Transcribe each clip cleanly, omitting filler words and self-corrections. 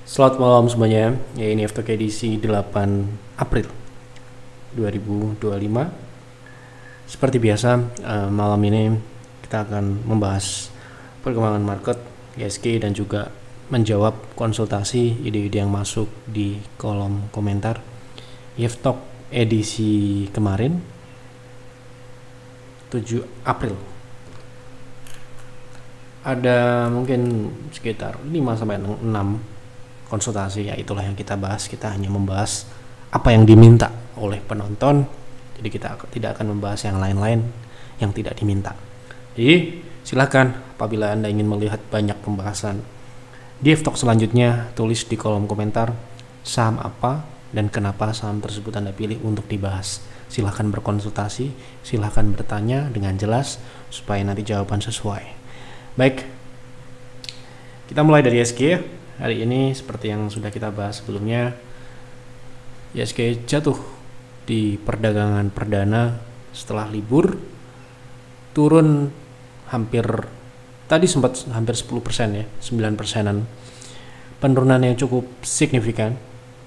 Selamat malam semuanya, ya ini FTK edisi 8 April 2025. Seperti biasa, malam ini kita akan membahas perkembangan market, ISG, dan juga menjawab konsultasi ide-ide yang masuk di kolom komentar IFTOK edisi kemarin 7 April. Ada mungkin sekitar 5-6 konsultasi, ya itulah yang kita bahas. Kita hanya membahas apa yang diminta oleh penonton, jadi kita tidak akan membahas yang lain-lain yang tidak diminta. Jadi silakan apabila Anda ingin melihat banyak pembahasan di IFTOK selanjutnya, tulis di kolom komentar saham apa dan kenapa saham tersebut Anda pilih untuk dibahas. Silahkan berkonsultasi, silahkan bertanya dengan jelas supaya nanti jawaban sesuai. Baik, kita mulai dari ISG. Hari ini seperti yang sudah kita bahas sebelumnya, ISG jatuh di perdagangan perdana setelah libur, turun tadi sempat hampir 10% ya, 9%-an. Penurunan yang cukup signifikan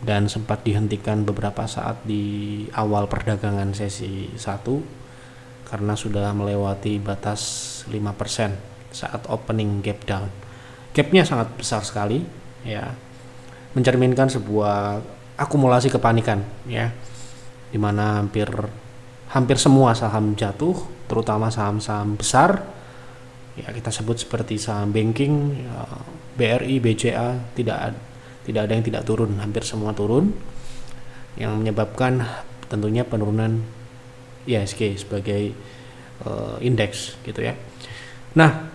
dan sempat dihentikan beberapa saat di awal perdagangan sesi 1 karena sudah melewati batas 5% saat opening gap down. Gapnya sangat besar sekali, ya, mencerminkan sebuah akumulasi kepanikan, ya, dimana hampir semua saham jatuh, terutama saham-saham besar, ya kita sebut seperti saham banking, BRI, BCA, tidak ada yang tidak turun, hampir semua turun, yang menyebabkan tentunya penurunan ISG sebagai indeks gitu ya. Nah,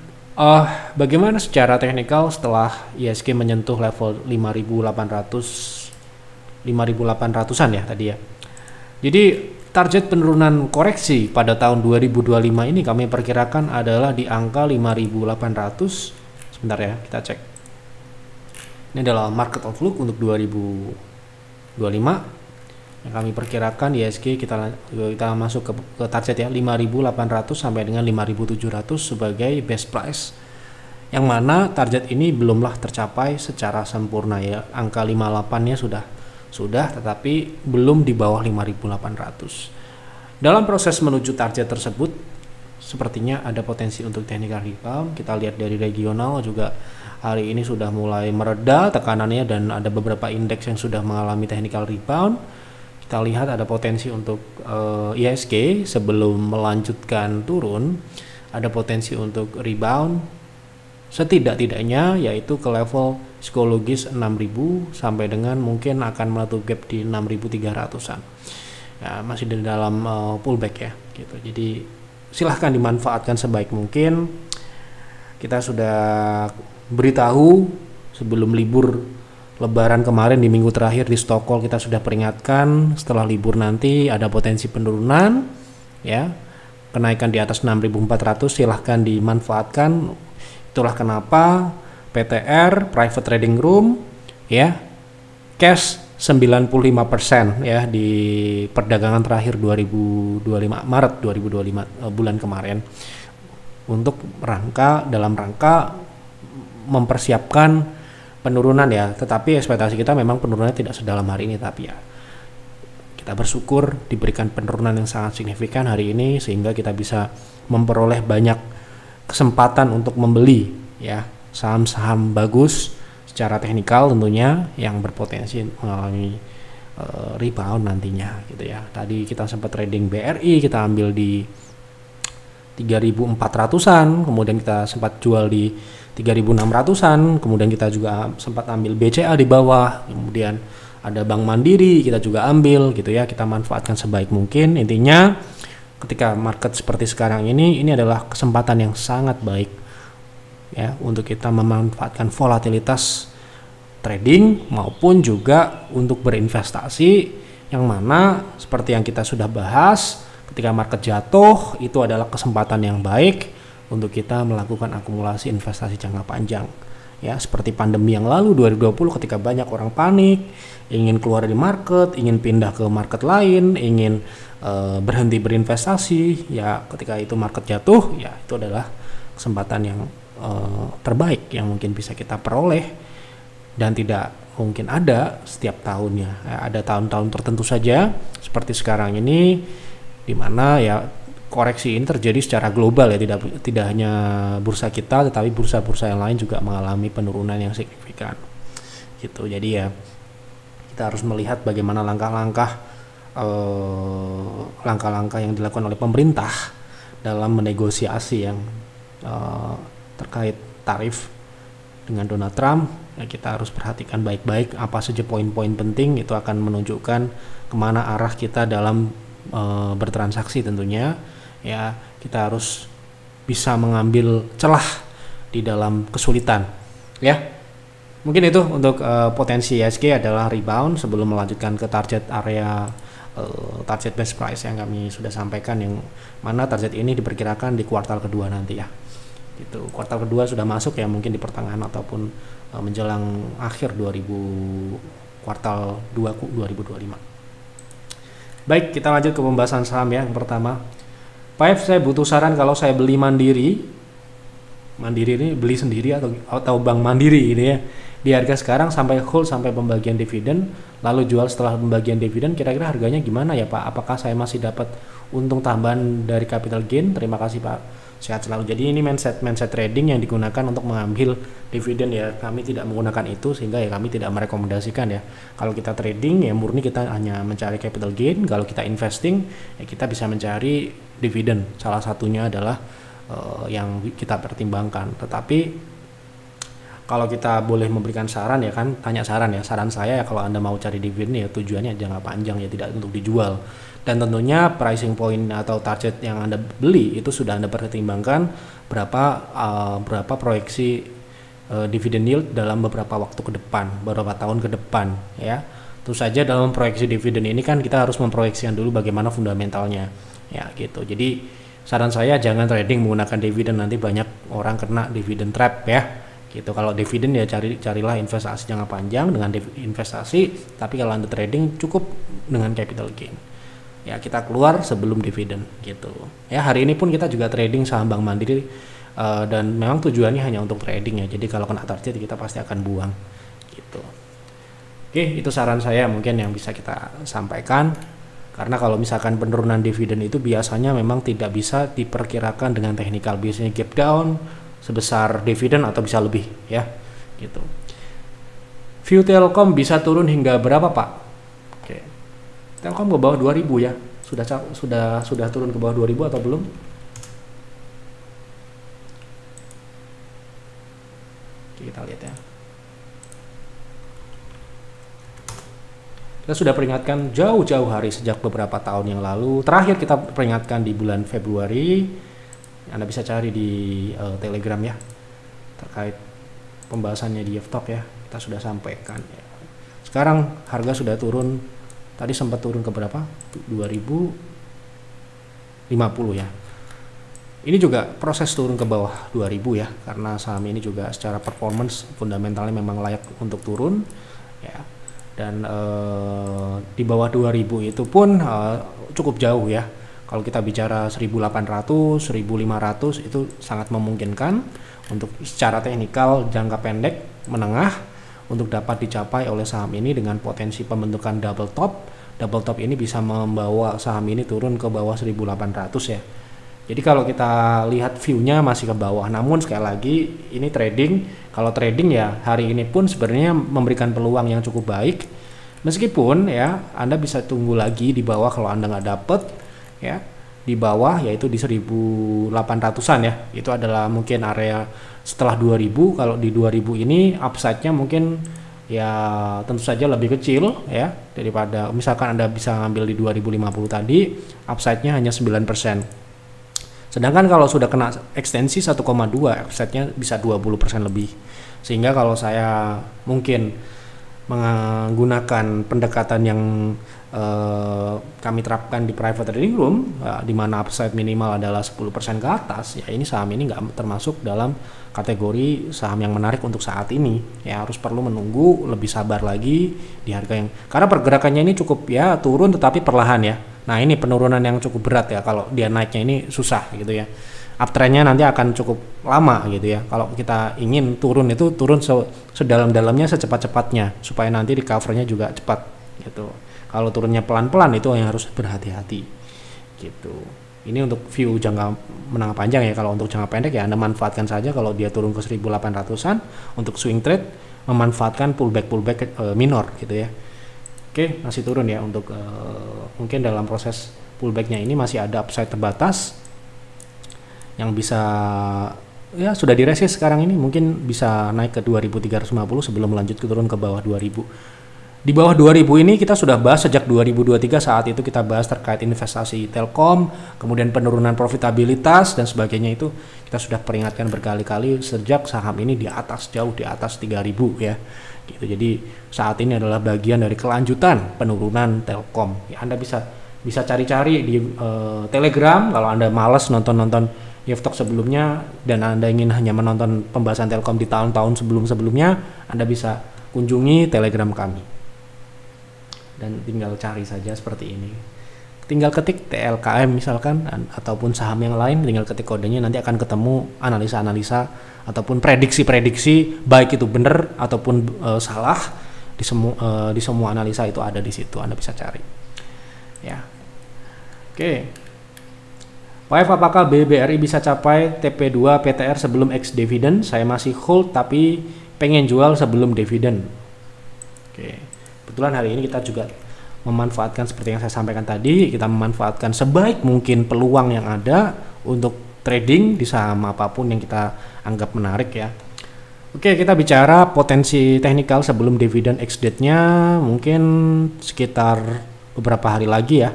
bagaimana secara teknikal setelah ISG menyentuh level 5.800-an ya tadi ya. Jadi target penurunan koreksi pada tahun 2025 ini kami perkirakan adalah di angka 5.800. Sebentar ya, kita cek. Ini adalah market outlook untuk 2025. Yang kami perkirakan ISG kita masuk ke target ya 5.800 sampai dengan 5.700 sebagai best price, yang mana target ini belumlah tercapai secara sempurna ya. Angka 58-nya sudah tetapi belum di bawah 5.800. Dalam proses menuju target tersebut sepertinya ada potensi untuk technical rebound. Kita lihat dari regional juga hari ini sudah mulai mereda tekanannya dan ada beberapa indeks yang sudah mengalami technical rebound. Kita lihat ada potensi untuk ISG sebelum melanjutkan turun, ada potensi untuk rebound setidak-tidaknya yaitu ke level psikologis 6.000 sampai dengan mungkin akan menutup gap di 6.300-an. Ya, masih di dalam pullback ya gitu. Jadi silahkan dimanfaatkan sebaik mungkin. Kita sudah beritahu sebelum libur Lebaran kemarin di minggu terakhir di Stockholm, kita sudah peringatkan setelah libur nanti ada potensi penurunan ya, kenaikan di atas 6.400. silahkan dimanfaatkan. Itulah kenapa PTR Private Trading Room ya cash 95% ya di perdagangan terakhir 2025 Maret 2025 bulan kemarin untuk dalam rangka mempersiapkan penurunan ya, tetapi ekspektasi kita memang penurunannya tidak sedalam hari ini, tapi ya kita bersyukur diberikan penurunan yang sangat signifikan hari ini sehingga kita bisa memperoleh banyak kesempatan untuk membeli ya saham-saham bagus secara teknikal tentunya yang berpotensi mengalami rebound nantinya gitu ya. Tadi kita sempat trading BRI, kita ambil di 3.400-an, kemudian kita sempat jual di 3.600-an, kemudian kita juga sempat ambil BCA di bawah, kemudian ada Bank Mandiri kita juga ambil gitu ya. Kita manfaatkan sebaik mungkin. Intinya ketika market seperti sekarang ini adalah kesempatan yang sangat baik ya untuk kita memanfaatkan volatilitas trading maupun juga untuk berinvestasi, yang mana seperti yang kita sudah bahas, ketika market jatuh itu adalah kesempatan yang baik untuk kita melakukan akumulasi investasi jangka panjang ya, seperti pandemi yang lalu 2020 ketika banyak orang panik, ingin keluar dari market, ingin pindah ke market lain, ingin berhenti berinvestasi ya. Ketika itu market jatuh ya, itu adalah kesempatan yang terbaik yang mungkin bisa kita peroleh dan tidak mungkin ada setiap tahunnya. Ada tahun-tahun tertentu saja seperti sekarang ini di mana ya koreksi ini terjadi secara global ya, tidak hanya bursa kita tetapi bursa-bursa yang lain juga mengalami penurunan yang signifikan. Gitu. Jadi ya kita harus melihat bagaimana langkah-langkah yang dilakukan oleh pemerintah dalam menegosiasi yang terkait tarif dengan Donald Trump. Ya, kita harus perhatikan baik-baik apa saja poin-poin penting, itu akan menunjukkan kemana arah kita dalam bertransaksi tentunya. Ya, kita harus bisa mengambil celah di dalam kesulitan. Ya, mungkin itu untuk potensi IHSG adalah rebound sebelum melanjutkan ke target area target best price yang kami sudah sampaikan, yang mana target ini diperkirakan di kuartal kedua nanti ya. Gitu. Kuartal kedua sudah masuk ya, mungkin di pertengahan ataupun menjelang akhir kuartal 2 2025. Baik, kita lanjut ke pembahasan saham ya. Yang pertama, Pak F, saya butuh saran kalau saya beli Mandiri ini beli sendiri atau Bank Mandiri ini ya, di harga sekarang sampai hold sampai pembagian dividen, lalu jual setelah pembagian dividen, kira-kira harganya gimana ya Pak? Apakah saya masih dapat untung tambahan dari capital gain? Terima kasih Pak, sehat selalu. Jadi ini mindset trading yang digunakan untuk mengambil dividen ya. Kami tidak menggunakan itu sehingga ya kami tidak merekomendasikan ya. Kalau kita trading ya murni kita hanya mencari capital gain. Kalau kita investing ya kita bisa mencari dividen. Salah satunya adalah yang kita pertimbangkan. Tetapi kalau kita boleh memberikan saran ya kan, tanya saran ya. Saran saya ya kalau Anda mau cari dividen ya tujuannya jangka panjang ya, tidak untuk dijual. Dan tentunya pricing point atau target yang Anda beli itu sudah Anda pertimbangkan berapa proyeksi dividen yield dalam beberapa waktu ke depan, beberapa tahun ke depan ya. Tentu saja dalam proyeksi dividen ini kan kita harus memproyeksikan dulu bagaimana fundamentalnya ya gitu. Jadi saran saya jangan trading menggunakan dividen, nanti banyak orang kena dividen trap ya. Gitu. Kalau dividen ya carilah investasi jangka panjang dengan investasi, tapi kalau Anda trading cukup dengan capital gain. Ya, kita keluar sebelum dividen gitu. Ya, hari ini pun kita juga trading saham Bank Mandiri dan memang tujuannya hanya untuk trading ya. Jadi kalau kena target kita pasti akan buang gitu. Oke, itu saran saya mungkin yang bisa kita sampaikan. Karena kalau misalkan penurunan dividen itu biasanya memang tidak bisa diperkirakan dengan teknikal, biasanya gap down sebesar dividen atau bisa lebih ya gitu. View Telkom bisa turun hingga berapa Pak? Oke. Telkom ke bawah 2000 ya. Sudah turun ke bawah 2000 atau belum? Oke, kita lihat ya. Kita sudah peringatkan jauh-jauh hari sejak beberapa tahun yang lalu. Terakhir kita peringatkan di bulan Februari. Anda bisa cari di Telegram ya, terkait pembahasannya di F-Talk ya. Kita sudah sampaikan ya. Sekarang harga sudah turun. Tadi sempat turun ke berapa? 2050 ya. Ini juga proses turun ke bawah 2000 ya, karena saham ini juga secara performance fundamentalnya memang layak untuk turun ya. Dan di bawah 2000 itu pun cukup jauh ya. Kalau kita bicara 1800, 1500 itu sangat memungkinkan untuk secara teknikal jangka pendek menengah untuk dapat dicapai oleh saham ini dengan potensi pembentukan double top. Double top ini bisa membawa saham ini turun ke bawah 1800 ya. Jadi kalau kita lihat view-nya masih ke bawah, namun sekali lagi ini trading. Kalau trading ya hari ini pun sebenarnya memberikan peluang yang cukup baik. Meskipun ya Anda bisa tunggu lagi di bawah kalau Anda nggak dapet ya, di bawah yaitu di 1800-an ya. Itu adalah mungkin area setelah 2000. Kalau di 2000 ini upside-nya mungkin ya tentu saja lebih kecil ya daripada misalkan Anda bisa ngambil di 2050 tadi, upside-nya hanya 9%. Sedangkan kalau sudah kena ekstensi 1,2, offsetnya bisa 20% lebih. Sehingga kalau saya mungkin menggunakan pendekatan yang kami terapkan di private trading room, di mana upside minimal adalah 10% ke atas, ya ini saham ini nggak termasuk dalam kategori saham yang menarik untuk saat ini. Ya harus perlu menunggu, lebih sabar lagi di harga yang, karena pergerakannya ini cukup ya turun tetapi perlahan ya. Nah ini penurunan yang cukup berat ya, kalau dia naiknya ini susah gitu ya. uptrendnya nanti akan cukup lama gitu ya. Kalau kita ingin turun itu turun sedalam-dalamnya, secepat-cepatnya, supaya nanti recovernya juga cepat gitu. Kalau turunnya pelan-pelan itu yang harus berhati-hati gitu. Ini untuk view jangka menengah panjang ya. Kalau untuk jangka pendek ya Anda manfaatkan saja kalau dia turun ke 1800-an untuk swing trade, memanfaatkan pullback minor gitu ya. Oke, masih turun ya untuk mungkin dalam proses pullbacknya ini masih ada upside terbatas yang bisa ya sudah diresist sekarang ini, mungkin bisa naik ke 2350 sebelum lanjut turun ke bawah 2000. Di bawah 2000 ini kita sudah bahas sejak 2023, saat itu kita bahas terkait investasi Telkom, kemudian penurunan profitabilitas dan sebagainya, itu kita sudah peringatkan berkali-kali sejak saham ini di atas, jauh di atas 3000 ya. Gitu. Jadi saat ini adalah bagian dari kelanjutan penurunan Telkom. Ya, Anda bisa cari-cari di Telegram kalau Anda malas nonton Yeftalk sebelumnya dan Anda ingin hanya menonton pembahasan Telkom di tahun-tahun sebelum-sebelumnya, Anda bisa kunjungi Telegram kami. Dan tinggal cari saja seperti ini. Tinggal ketik TLKM misalkan ataupun saham yang lain, tinggal ketik kodenya, nanti akan ketemu analisa-analisa ataupun prediksi-prediksi, baik itu benar ataupun salah, di semua analisa itu ada di situ, Anda bisa cari. Ya. Oke. Pak, apakah BBRI bisa capai TP2 PTR sebelum ex dividend? Saya masih hold tapi pengen jual sebelum dividen. Oke. Kebetulan hari ini kita juga memanfaatkan seperti yang saya sampaikan tadi, kita memanfaatkan sebaik mungkin peluang yang ada untuk trading di saham apapun yang kita anggap menarik ya. Oke, kita bicara potensi teknikal sebelum dividen ex date-nya mungkin sekitar beberapa hari lagi ya.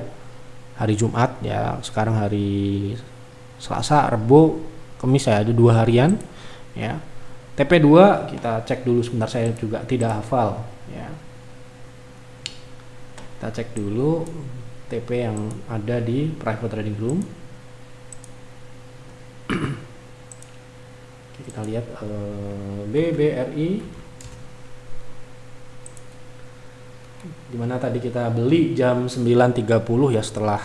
Hari Jumat ya, sekarang hari Selasa, Rabu, Kamis ya, ada 2 harian ya. TP2 kita cek dulu sebentar, saya juga tidak hafal ya. Kita cek dulu TP yang ada di private trading room. Kita lihat BBRI, dimana tadi kita beli jam 9.30 ya, setelah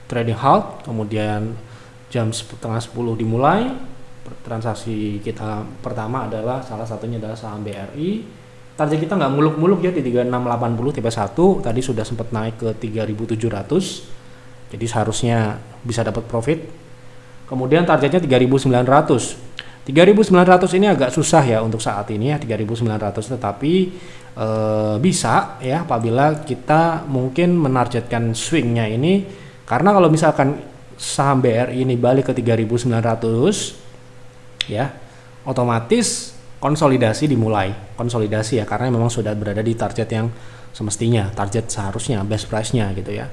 trading halt, kemudian jam setengah 10 dimulai. Transaksi kita pertama adalah, salah satunya adalah saham BRI. Target kita nggak muluk-muluk ya di 3680 tipe 1, tadi sudah sempat naik ke 3700, jadi seharusnya bisa dapat profit. Kemudian targetnya 3900. 3900 ini agak susah ya untuk saat ini ya, 3900, tetapi bisa ya apabila kita mungkin menargetkan swingnya ini, karena kalau misalkan saham BRI ini balik ke 3900 ya, otomatis konsolidasi dimulai, konsolidasi ya, karena memang sudah berada di target yang semestinya, target seharusnya, best price-nya gitu ya.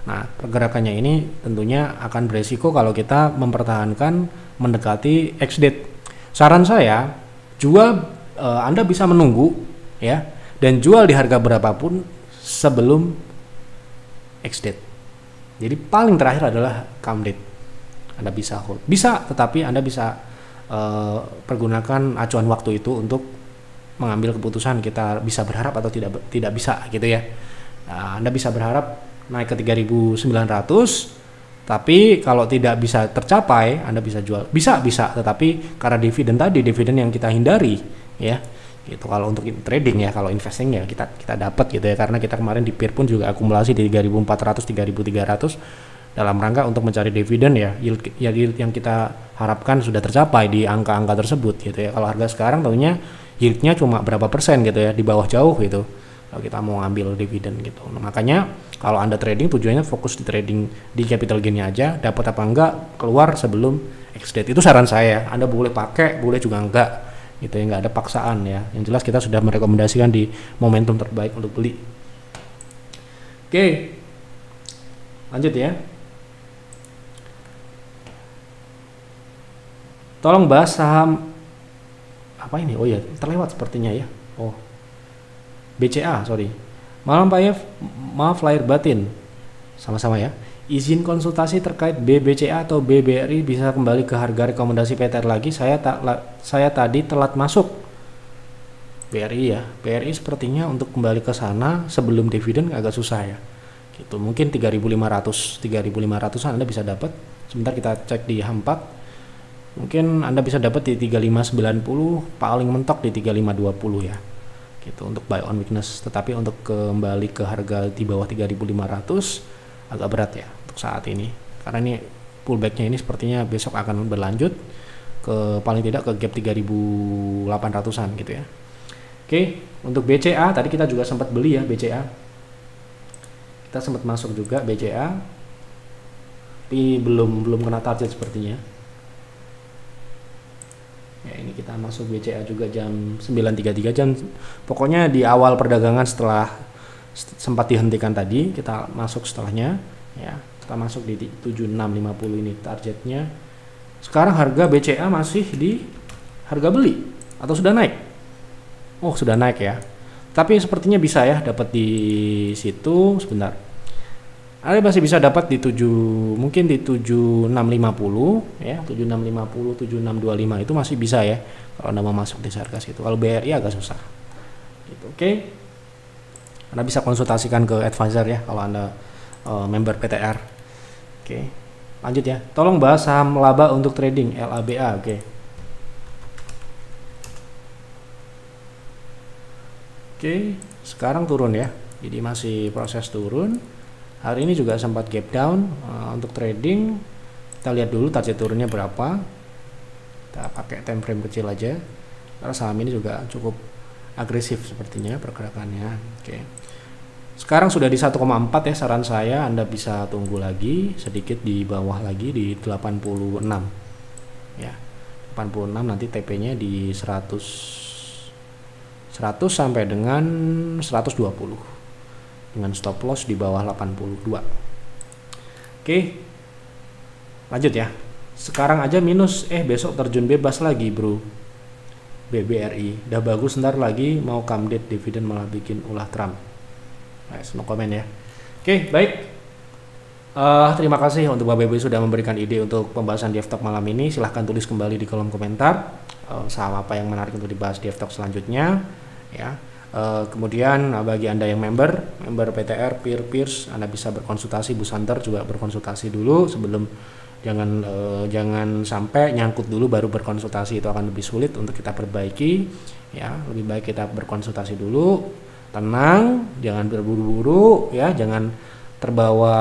Nah, pergerakannya ini tentunya akan beresiko kalau kita mempertahankan mendekati ex date. Saran saya, jual, Anda bisa menunggu ya, dan jual di harga berapapun sebelum ex date. Jadi paling terakhir adalah come date. Anda bisa hold, bisa, tetapi Anda bisa pergunakan acuan waktu itu untuk mengambil keputusan, kita bisa berharap atau tidak bisa gitu ya. Nah, Anda bisa berharap naik ke 3900, tapi kalau tidak bisa tercapai Anda bisa jual, bisa, tetapi karena dividen yang kita hindari ya gitu. Kalau untuk trading ya, kalau investing ya kita dapat gitu ya, karena kita kemarin di peer pun juga akumulasi di 3400 3300 dalam rangka untuk mencari dividen ya, yield yang kita harapkan sudah tercapai di angka-angka tersebut gitu ya. Kalau harga sekarang tentunya yieldnya cuma berapa persen gitu ya, di bawah jauh gitu kalau kita mau ambil dividen gitu. Nah, makanya kalau Anda trading tujuannya fokus di trading di capital gain-nya aja, dapat apa enggak keluar sebelum ex date, itu saran saya. Anda boleh pakai, boleh juga enggak gitu ya, enggak ada paksaan ya. Yang jelas kita sudah merekomendasikan di momentum terbaik untuk beli. Oke, lanjut ya. Tolong bahas saham apa ini? Oh ya, terlewat sepertinya ya. Oh, BCA, sorry. Malam Pak Yef, maaf lahir batin. Sama-sama ya. Izin konsultasi terkait BBCA atau BBRI bisa kembali ke harga rekomendasi PTR lagi. Saya tadi telat masuk. BRI ya. BRI sepertinya untuk kembali ke sana sebelum dividen agak susah ya. Itu mungkin 3.500-an Anda bisa dapat. Sebentar kita cek di H4. Mungkin Anda bisa dapat di 3590, paling mentok di 3520 ya. Gitu untuk buy on weakness, tetapi untuk kembali ke harga di bawah 3.500 agak berat ya untuk saat ini. Karena ini pullbacknya ini sepertinya besok akan berlanjut ke paling tidak ke gap 3.800-an gitu ya. Oke, untuk BCA tadi kita juga sempat beli ya BCA. Kita sempat masuk juga BCA. Tapi belum kena target sepertinya. Ya, ini kita masuk BCA juga jam 9.33 jam. Pokoknya di awal perdagangan setelah sempat dihentikan tadi, kita masuk setelahnya ya. Kita masuk di 7650 ini targetnya. Sekarang harga BCA masih di harga beli atau sudah naik? Oh, sudah naik ya. Tapi sepertinya bisa ya dapat di situ sebentar. Anda masih bisa dapat di mungkin di 7650 ya, 7650, 7625 itu masih bisa ya kalau Anda mau masuk di harga situ. Kalau BRI agak susah. Gitu, oke. Anda bisa konsultasikan ke advisor ya kalau Anda member PTR. Oke. Lanjut ya. Tolong bahas saham laba untuk trading LABA, oke. Oke, sekarang turun ya. Jadi masih proses turun. Hari ini juga sempat gap down untuk trading. Kita lihat dulu target turunnya berapa. Kita pakai time frame kecil aja. Karena saham ini juga cukup agresif sepertinya pergerakannya. Oke. Sekarang sudah di 1,4 ya, saran saya Anda bisa tunggu lagi sedikit di bawah lagi di 86. Ya. 86 nanti TP-nya di 100 sampai dengan 120. Dengan stop loss di bawah 82. Oke. Lanjut ya. Sekarang aja minus, besok terjun bebas lagi, Bro. BBRI. Udah bagus, ntar lagi mau come date dividen malah bikin ulah Trump. Nice, no comment ya. Oke, baik. Terima kasih untuk Bapak Ibu sudah memberikan ide untuk pembahasan DevTalk malam ini. Silahkan tulis kembali di kolom komentar saham apa yang menarik untuk dibahas DevTalk selanjutnya ya. Kemudian bagi Anda yang member PTR, peers, Anda bisa berkonsultasi, Bu Santer juga berkonsultasi dulu sebelum jangan sampai nyangkut dulu baru berkonsultasi, itu akan lebih sulit untuk kita perbaiki ya. Lebih baik kita berkonsultasi dulu, tenang, jangan berburu-buru ya, jangan terbawa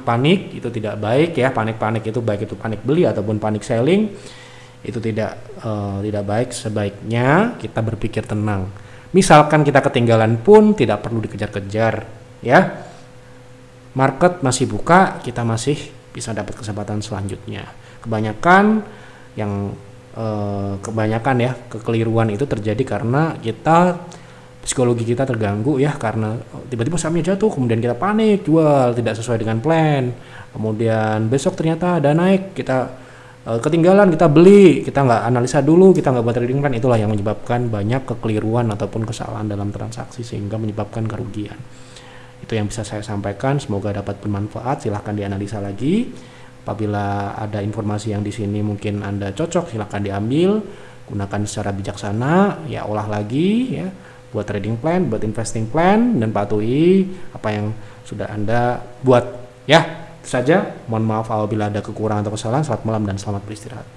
panik, itu tidak baik ya. Panik itu baik itu panik beli ataupun panik selling. Itu tidak baik. Sebaiknya kita berpikir tenang. Misalkan kita ketinggalan pun tidak perlu dikejar-kejar ya. Market masih buka, kita masih bisa dapat kesempatan selanjutnya. Kebanyakan ya kekeliruan itu terjadi karena psikologi kita terganggu ya, karena tiba-tiba sahamnya jatuh kemudian kita panik jual tidak sesuai dengan plan. Kemudian besok ternyata ada naik, kita ketinggalan, kita beli, kita nggak analisa dulu, kita nggak buat trading plan. Itulah yang menyebabkan banyak kekeliruan ataupun kesalahan dalam transaksi sehingga menyebabkan kerugian. Itu yang bisa saya sampaikan, semoga dapat bermanfaat. Silahkan dianalisa lagi. Apabila ada informasi yang di sini mungkin Anda cocok, silahkan diambil, gunakan secara bijaksana, ya olah lagi ya, buat trading plan, buat investing plan, dan patuhi apa yang sudah Anda buat ya. Itu saja, mohon maaf apabila ada kekurangan atau kesalahan. Selamat malam dan selamat beristirahat.